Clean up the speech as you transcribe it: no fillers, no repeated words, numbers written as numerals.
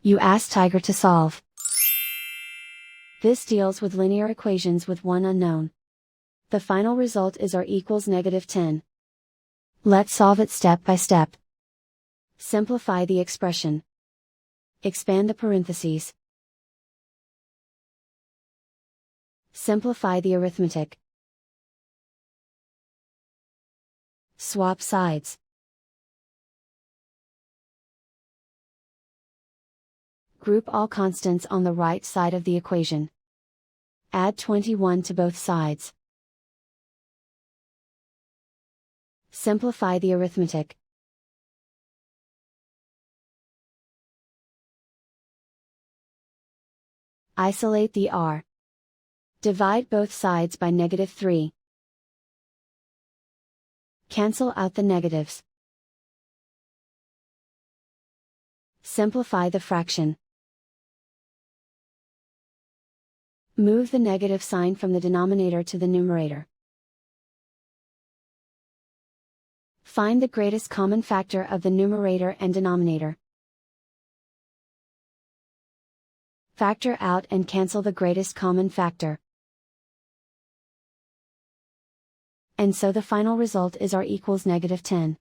You ask Tiger to solve. This deals with linear equations with one unknown. The final result is r equals -10. Let's solve it step by step. Simplify the expression. Expand the parentheses. Simplify the arithmetic. Swap sides. Group all constants on the right side of the equation. Add 21 to both sides. Simplify the arithmetic. Isolate the r. Divide both sides by -3. Cancel out the negatives. Simplify the fraction. Move the negative sign from the denominator to the numerator. Find the greatest common factor of the numerator and denominator. Factor out and cancel the greatest common factor. And so the final result is r equals -10.